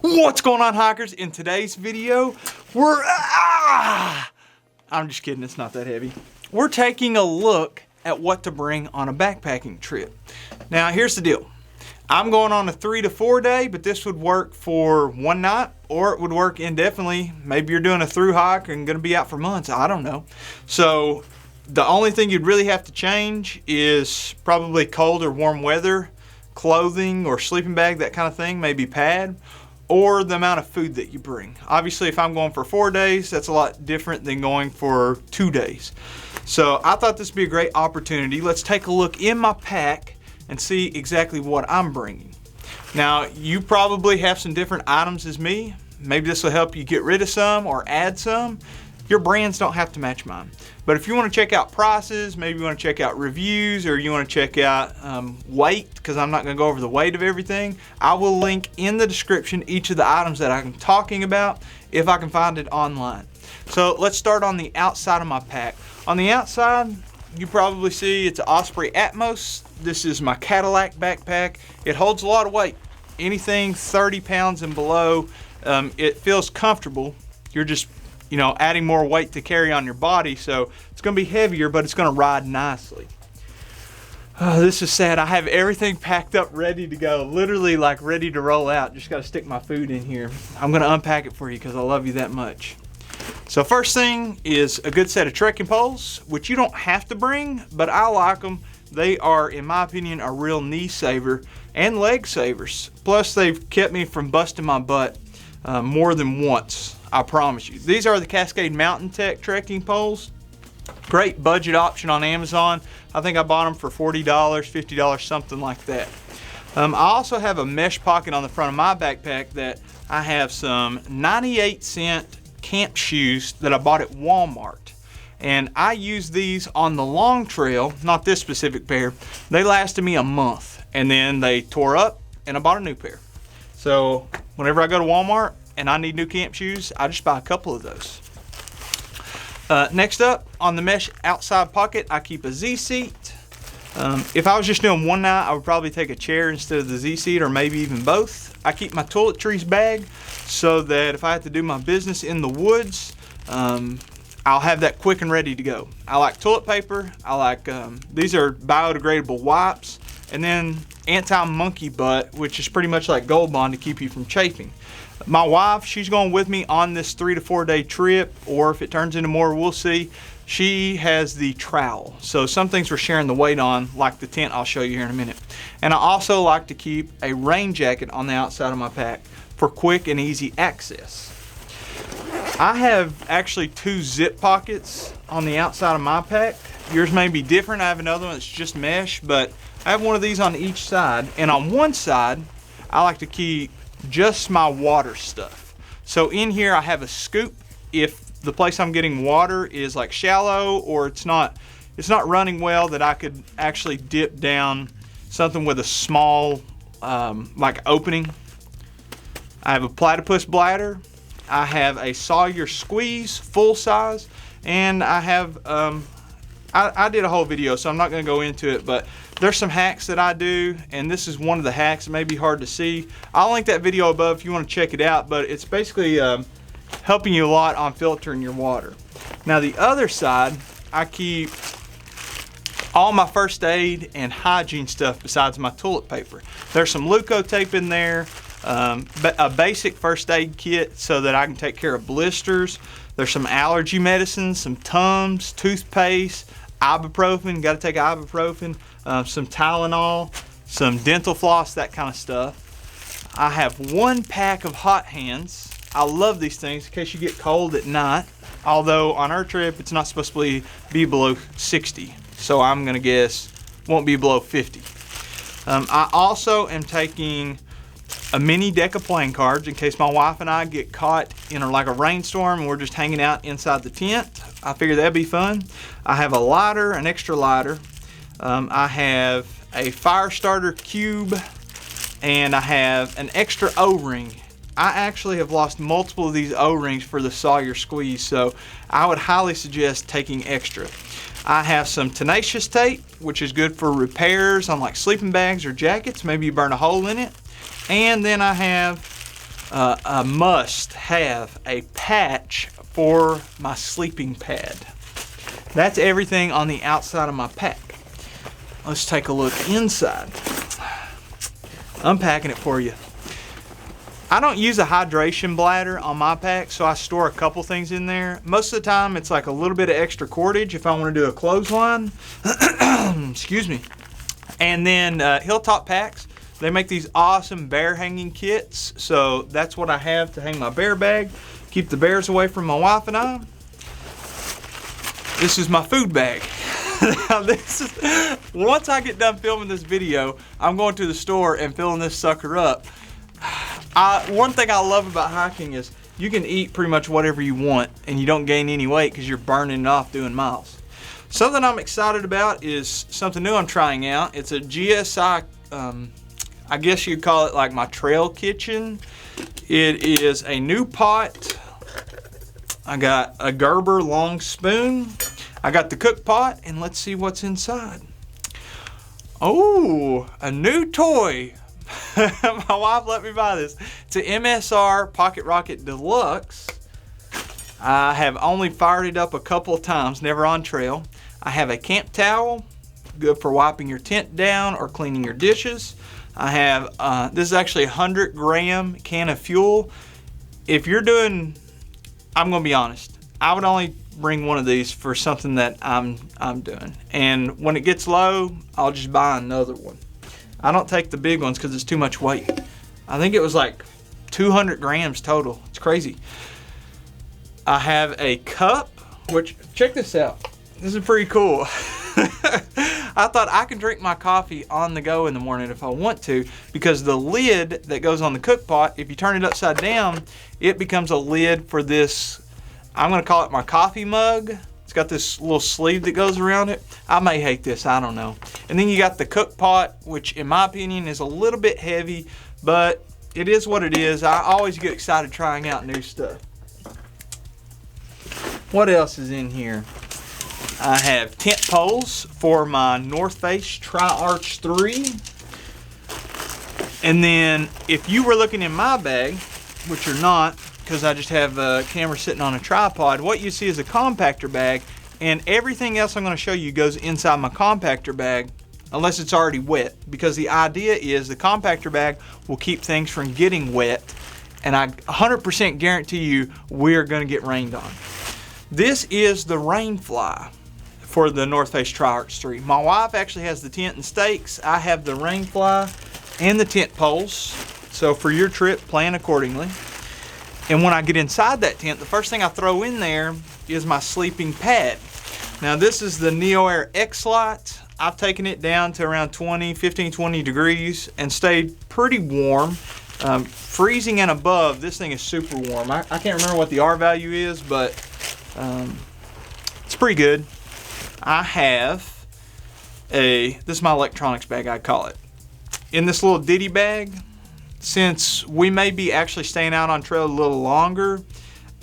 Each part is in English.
What's going on, hikers? In today's video, I'm just kidding, it's not that heavy. We're taking a look at what to bring on a backpacking trip. Now, here's the deal. I'm going on a 3 to 4 day, but this would work for one night, or it would work indefinitely. Maybe you're doing a through hike and gonna be out for months, I don't know. So the only thing you'd really have to change is probably cold or warm weather, clothing or sleeping bag, that kind of thing, maybe pad, or the amount of food that you bring. Obviously, if I'm going for 4 days, that's a lot different than going for 2 days. So I thought this would be a great opportunity. Let's take a look in my pack and see exactly what I'm bringing. Now, you probably have some different items as me. Maybe this will help you get rid of some or add some. Your brands don't have to match mine. But if you want to check out prices, maybe you want to check out reviews, or you want to check out weight, because I'm not going to go over the weight of everything, I will link in the description each of the items that I'm talking about if I can find it online. So let's start on the outside of my pack. On the outside, you probably see it's an Osprey Atmos. This is my Cadillac backpack. It holds a lot of weight. Anything 30 pounds and below, it feels comfortable. You're just adding more weight to carry on your body, so it's gonna be heavier, but it's gonna ride nicely. Oh, this is sad. I have everything packed up, ready to go, literally like ready to roll out. Just gotta stick my food in here. I'm gonna unpack it for you because I love you that much. So first thing is a good set of trekking poles, which you don't have to bring, but I like them. They are, in my opinion, a real knee saver and leg savers. Plus, they've kept me from busting my butt more than once. I promise you. These are the Cascade Mountain Tech trekking poles. Great budget option on Amazon. I think I bought them for $40, $50, something like that. I also have a mesh pocket on the front of my backpack that I have some 98-cent camp shoes that I bought at Walmart. And I use these on the long trail, not this specific pair. They lasted me a month, and then they tore up and I bought a new pair. So whenever I go to Walmart and I need new camp shoes, I just buy a couple of those. Next up, on the mesh outside pocket, I keep a Z-seat. If I was just doing one night, I would probably take a chair instead of the Z-seat, or maybe even both. I keep my Toiletries Bag so that if I have to do my business in the woods, I'll have that quick and ready to go. I like toilet paper. I like, these are biodegradable wipes, and then anti-monkey butt, which is pretty much like Gold Bond to keep you from chafing. My wife, she's going with me on this 3 to 4 day trip, or if it turns into more, we'll see. She has the trowel. So some things we're sharing the weight on, like the tent I'll show you here in a minute. And I also like to keep a rain jacket on the outside of my pack for quick and easy access. I have actually 2 zip pockets on the outside of my pack. Yours may be different. I have another one that's just mesh, but I have one of these on each side. And on one side, I like to keep just my water stuff. So in here I have a scoop if the place I'm getting water is like shallow, or it's not running well, that I could actually dip down something with a small like opening. I have a platypus bladder. I have a Sawyer squeeze full size, and I have I did a whole video, so I'm not going to go into it, but there's some hacks that I do, and this is one of the hacks. It may be hard to see. I'll link that video above if you want to check it out, but it's basically helping you a lot on filtering your water. Now the other side, I keep all my first aid and hygiene stuff besides my toilet paper. There's some Leuko tape in there, a basic first aid kit so that I can take care of blisters. There's some allergy medicines, some Tums, toothpaste, ibuprofen, got to take ibuprofen, some Tylenol, some dental floss, that kind of stuff. I have 1 pack of hot hands. I love these things in case you get cold at night, although on our trip it's not supposed to be below 60, so I'm gonna guess won't be below 50. I also am taking a mini deck of playing cards in case my wife and I get caught in like a rainstorm and we're just hanging out inside the tent. I figured that'd be fun. I have a lighter, an extra lighter. I have a fire starter cube, and I have an extra O-ring. I actually have lost multiple of these O-rings for the Sawyer squeeze, so I would highly suggest taking extra. I have some tenacious tape, which is good for repairs on like sleeping bags or jackets. Maybe you burn a hole in it. And then I have I must have a patch for my sleeping pad. That's everything on the outside of my pack. Let's take a look inside. Unpacking it for you. I don't use a hydration bladder on my pack, so I store a couple things in there. Most of the time, it's like a little bit of extra cordage if I want to do a clothesline. Excuse me. And then Hilltop packs. They make these awesome bear hanging kits, so that's what I have to hang my bear bag. Keep the bears away from my wife and I. This is my food bag. Now once I get done filming this video, I'm going to the store and filling this sucker up. One thing I love about hiking is you can eat pretty much whatever you want and you don't gain any weight because you're burning it off doing miles. Something I'm excited about is something new I'm trying out. It's a GSI, I guess you'd call it like my trail kitchen. It is a new pot. I got a Gerber long spoon. I got the cook pot, and let's see what's inside. Oh, a new toy. My wife let me buy this. It's an MSR Pocket Rocket Deluxe. I have only fired it up a couple of times, never on trail. I have a camp towel, good for wiping your tent down or cleaning your dishes. I have, this is actually a 100-gram can of fuel. If you're doing, I'm gonna be honest, I would only bring one of these for something that I'm doing. And when it gets low, I'll just buy another one. I don't take the big ones because it's too much weight. I think it was like 200 grams total. It's crazy. I have a cup, which, check this out. This is pretty cool. I thought I could drink my coffee on the go in the morning if I want to, because the lid that goes on the cook pot, if you turn it upside down, it becomes a lid for this, I'm gonna call it my coffee mug. It's got this little sleeve that goes around it. I may hate this, I don't know. And then you got the cook pot, which in my opinion is a little bit heavy, but it is what it is. I always get excited trying out new stuff. What else is in here? I have tent poles for my North Face Tri-Arch 3. And then if you were looking in my bag, which you're not, because I just have a camera sitting on a tripod, what you see is a compactor bag, and everything else I'm going to show you goes inside my compactor bag unless it's already wet, because the idea is the compactor bag will keep things from getting wet, and I 100% guarantee you we're going to get rained on. This is the rain fly for the North Face Tri-Arch 3. My wife actually has the tent and stakes. I have the rain fly and the tent poles, so for your trip, plan accordingly. And when I get inside that tent, the first thing I throw in there is my sleeping pad. Now this is the NeoAir X-Lite. I've taken it down to around 15, 20 degrees and stayed pretty warm. Freezing and above, this thing is super warm. I can't remember what the R value is, but it's pretty good. I have this is my electronics bag, I call it. In this little ditty bag, since we may be actually staying out on trail a little longer,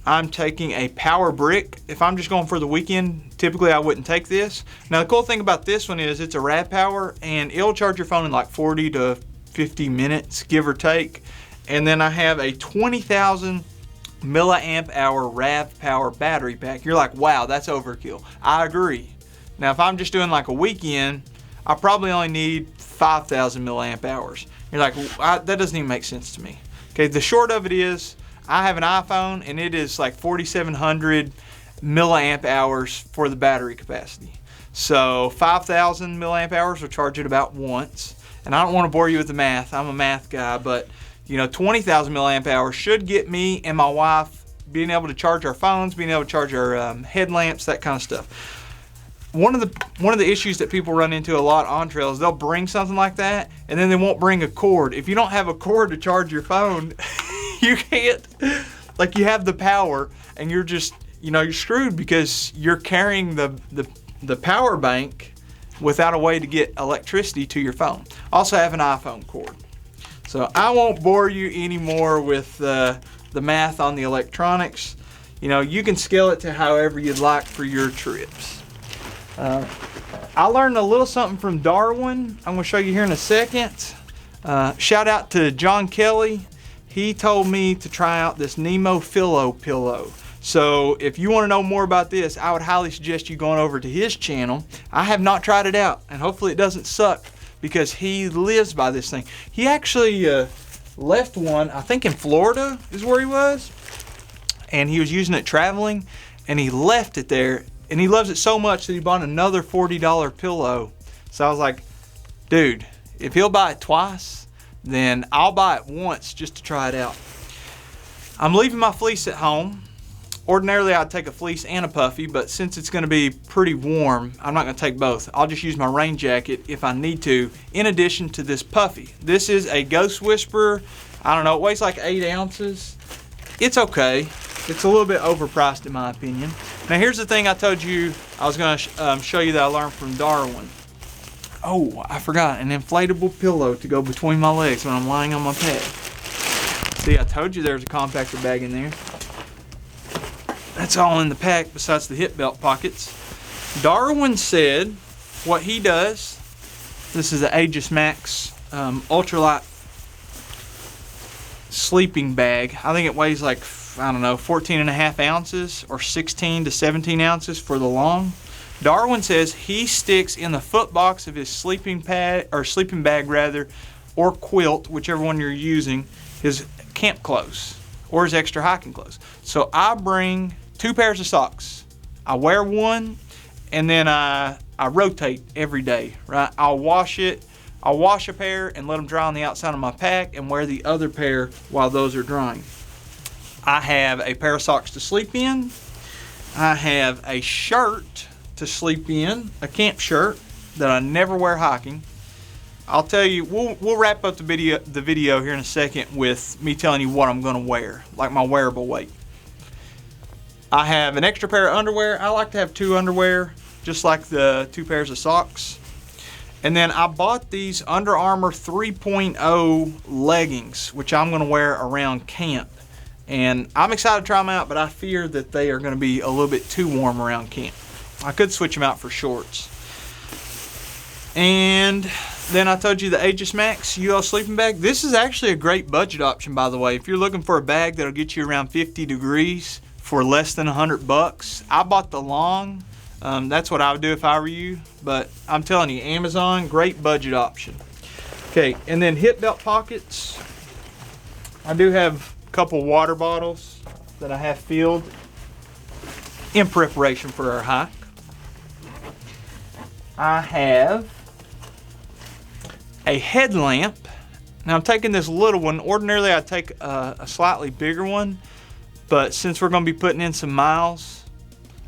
I'm taking a power brick. If I'm just going for the weekend, typically I wouldn't take this. Now the cool thing about this one is it's a RAV power, and it'll charge your phone in like 40 to 50 minutes, give or take. And then I have a 20,000 milliamp hour RAV power battery pack. You're like, wow, that's overkill. I agree. Now if I'm just doing like a weekend, I probably only need 5,000 milliamp hours. You're like, that doesn't even make sense to me. Okay, the short of it is, I have an iPhone and it is like 4,700 milliamp hours for the battery capacity. So 5,000 milliamp hours will charge it about once. And I don't want to bore you with the math. I'm a math guy, but you know, 20,000 milliamp hours should get me and my wife being able to charge our phones, being able to charge our headlamps, that kind of stuff. One of the issues that people run into a lot on trails, they'll bring something like that and then they won't bring a cord. If you don't have a cord to charge your phone, you can't, like, you have the power and you're just, you know, you're screwed because you're carrying the power bank without a way to get electricity to your phone. Also have an iPhone cord. So I won't bore you anymore with the math on the electronics. You know, you can scale it to however you'd like for your trips. I learned a little something from Darwin. I'm going to show you here in a second. Shout out to John Kelly. he told me to try out this Nemo Philo pillow. So if you want to know more about this, I would highly suggest you going over to his channel. I have not tried it out, and hopefully it doesn't suck, because he lives by this thing. He actually left one, I think in Florida is where he was, and he was using it traveling, and he left it there, and he loves it so much that he bought another $40 pillow. So I was like, dude, if he'll buy it twice, then I'll buy it once just to try it out. I'm leaving my fleece at home. Ordinarily I'd take a fleece and a puffy, but since it's going to be pretty warm, I'm not going to take both. I'll just use my rain jacket if I need to, in addition to this puffy. This is a Ghost Whisperer. I don't know, it weighs like 8 ounces. It's okay. It's a little bit overpriced in my opinion. Now here's the thing I told you I was going to show you that I learned from Darwin. Oh, I forgot, an inflatable pillow to go between my legs when I'm lying on my pad. See, I told you there's a compactor bag in there. That's all in the pack besides the hip belt pockets. Darwin said what he does, this is the Aegis Max ultralight sleeping bag. I think it weighs like, I don't know, 14.5 ounces or 16 to 17 ounces for the long. Darwin says he sticks in the foot box of his sleeping pad, or sleeping bag rather, or quilt, whichever one you're using, his camp clothes or his extra hiking clothes. So I bring 2 pairs of socks. I wear one, and then I rotate every day, right? I'll wash it. I'll wash a pair and let them dry on the outside of my pack and wear the other pair while those are drying. I have a pair of socks to sleep in. I have a shirt to sleep in, a camp shirt that I never wear hiking. I'll tell you, we'll wrap up the video here in a second with me telling you what I'm going to wear, like my wearable weight. I have an extra pair of underwear. I like to have 2 underwear, just like the 2 pairs of socks. And then I bought these Under Armour 3.0 leggings, which I'm going to wear around camp. And I'm excited to try them out, but I fear that they are going to be a little bit too warm around camp. I could switch them out for shorts. And then I told you the Aegis Max UL sleeping bag. This is actually a great budget option, by the way. If you're looking for a bag that'll get you around 50 degrees for less than $100, I bought the long. That's what I would do if I were you. But I'm telling you, Amazon, great budget option. Okay, and then hip belt pockets. I do have a couple water bottles that I have filled in preparation for our hike. I have a headlamp. Now I'm taking this little one. Ordinarily I'd take a slightly bigger one, but since we're going to be putting in some miles,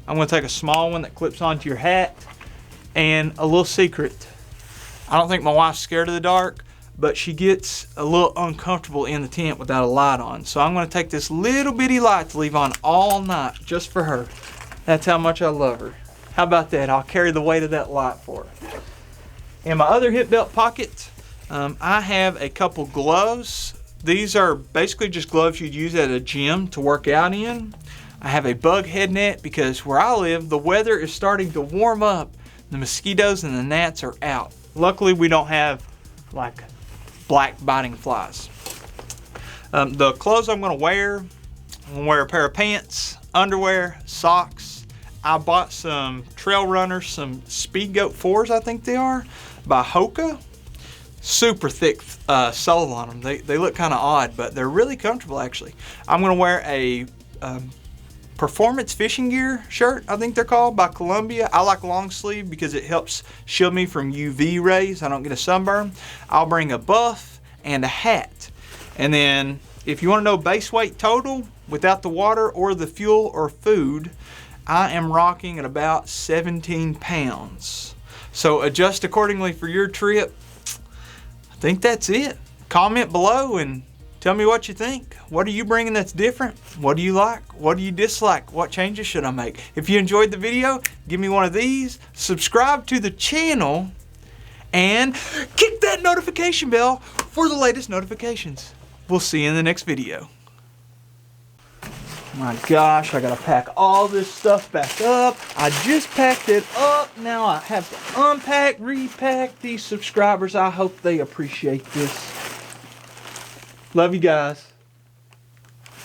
I'm going to take a small one that clips onto your hat. And a little secret, I don't think my wife's scared of the dark, but she gets a little uncomfortable in the tent without a light on. So I'm going to take this little bitty light to leave on all night just for her. That's how much I love her. How about that? I'll carry the weight of that light for her. In my other hip belt pocket, I have a couple gloves. These are basically just gloves you'd use at a gym to work out in. I have a bug head net because where I live, the weather is starting to warm up. The mosquitoes and the gnats are out. Luckily, we don't have like black biting flies. The clothes I'm going to wear a pair of pants, underwear, socks. I bought some Trail Runners, some Speed Goat 4s, I think they are, by Hoka. Super thick sole on them. They look kind of odd, but they're really comfortable actually. I'm going to wear a Performance Fishing Gear shirt, I think they're called, by Columbia. I like long sleeve because it helps shield me from UV rays. I don't get a sunburn. I'll bring a buff and a hat. And then if you want to know base weight total without the water or the fuel or food, I am rocking at about 17 pounds. So adjust accordingly for your trip. I think that's it. Comment below and tell me what you think. What are you bringing that's different? What do you like? What do you dislike? What changes should I make? If you enjoyed the video, give me one of these. Subscribe to the channel and kick that notification bell for the latest notifications. We'll see you in the next video. My gosh, I gotta pack all this stuff back up. I just packed it up. Now I have to unpack, repack. These subscribers, I hope they appreciate this. Love you guys.